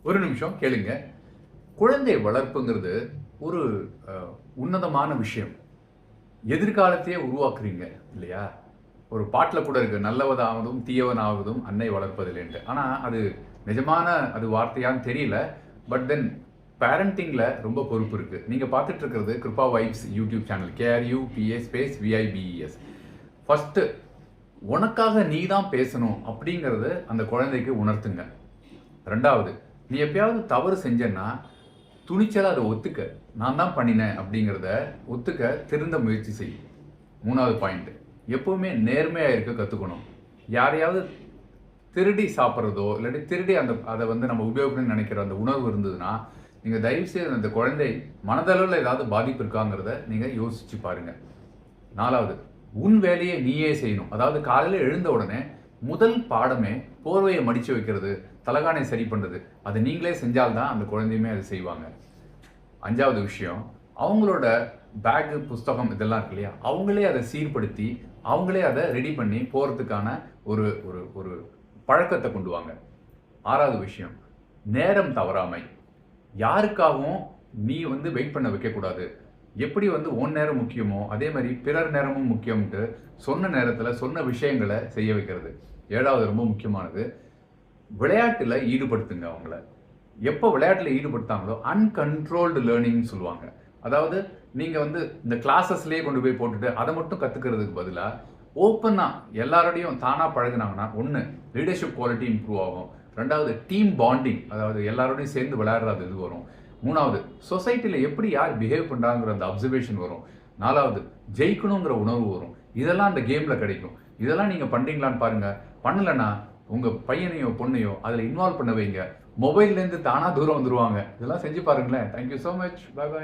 ஒரு நிமிஷம் கேளுங்க. குழந்தை வளர்ப்புங்கிறது ஒரு உன்னதமான விஷயம். எதிர்காலத்தையே உருவாக்குறீங்க இல்லையா? ஒரு பாட்டுல கூட இருக்கு. நல்லவனாவதும் தீயவனாவதும் அன்னை வளர்ப்பதில்லைன்ட்டு. ஆனா அது நிஜமான அது வார்த்தையான்னு தெரியல. பட் தென் பேரண்டிங்ல ரொம்ப பொறுப்பு இருக்கு. நீங்க பார்த்துட்டு இருக்கிறது Krupa vibes YouTube channel. KRUPA_VIBES. First உனக்காக நீ தான் பேசணும் அப்படிங்கறது அந்த குழந்தைக்கு உணர்த்துங்க. ரெண்டாவது, நீ எப்பயாவது தவறு செஞ்சேன்னா துணிச்சலா அதை ஒத்துக்க. நான் தான் பண்ணினேன் அப்படிங்கிறத ஒத்துக்க திருந்த முயற்சி செய். மூணாவது பாயிண்ட், எப்பவுமே நேர்மையா இருக்க கத்துக்கணும். யாரையாவது திருடி சாப்பிட்றதோ இல்லாட்டி திருடி அதை நம்ம உபயோகிக்கணும்னு நினைக்கிற அந்த உணர்வு இருந்ததுன்னா நீங்க தயவு செய்து அந்த குழந்தை மனதளவில் ஏதாவது பாதிப்பு இருக்காங்கிறத நீங்க யோசிச்சு பாருங்க. நாலாவது, உன் வேலையை நீயே செய்யணும். அதாவது காலையில எழுந்த உடனே முதல் பாடமே போர்வையை மடிச்சு வைக்கிறது, தலகானை சரி பண்றது. அதை நீங்களே செஞ்சால்தான் அந்த குழந்தையுமே அதை செய்வாங்க. அஞ்சாவது விஷயம், அவங்களோட பேகு புஸ்தகம் இதெல்லாம் இருக்கு இல்லையா, அவங்களே அதை சீர்படுத்தி அவங்களே அதை ரெடி பண்ணி போறதுக்கான ஒரு ஒரு ஒரு பழக்கத்தை கொண்டு வாங்க. ஆறாவது விஷயம், நேரம் தவறாமை. யாருக்காகவும் நீ வெயிட் பண்ண வைக்கக்கூடாது. எப்படி உன் நேரம் முக்கியமோ அதே மாதிரி பிறர் நேரமும் முக்கியம்ட்டு சொன்ன நேரத்தில் சொன்ன விஷயங்களை செய்ய வைக்கிறது. ஏழாவது ரொம்ப முக்கியமானது, விளையாட்டுல ஈடுபடுத்துங்க அவங்கள. எப்போ விளையாட்டுல ஈடுபடுத்தாங்களோ அன்கண்ட்ரோல்டு லேர்னிங் சொல்லுவாங்க. அதாவது நீங்க இந்த கிளாஸஸ்லேயே கொண்டு போய் போட்டுட்டு அதை மட்டும் கத்துக்கிறதுக்கு பதிலாக ஓப்பனா எல்லாரோடையும் தானா பழகினாங்கன்னா ஒன்று லீடர்ஷிப் குவாலிட்டி இம்ப்ரூவ் ஆகும். ரெண்டாவது டீம் பாண்டிங், அதாவது எல்லாரோடையும் சேர்ந்து விளையாடுறது இது வரும். மூணாவது சொசைட்டில எப்படி யார் பிஹேவ் பண்றாங்கிற அந்த அப்சர்வேஷன் வரும். நாலாவது ஜெயிக்கணுங்கிற உணர்வு வரும். இதெல்லாம் அந்த கேம்ல கிடைக்கும். இதெல்லாம் நீங்க பண்றீங்களான்னு பாருங்க. பண்ணலன்னா உங்க பையனையோ பொண்ணையோ அதுல இன்வால்வ் பண்ண வைங்க. மொபைல்ல இருந்து தானா தூரம் வந்துருவாங்க. இதெல்லாம் செஞ்சு பாருங்களேன். Thank you so much. Bye by.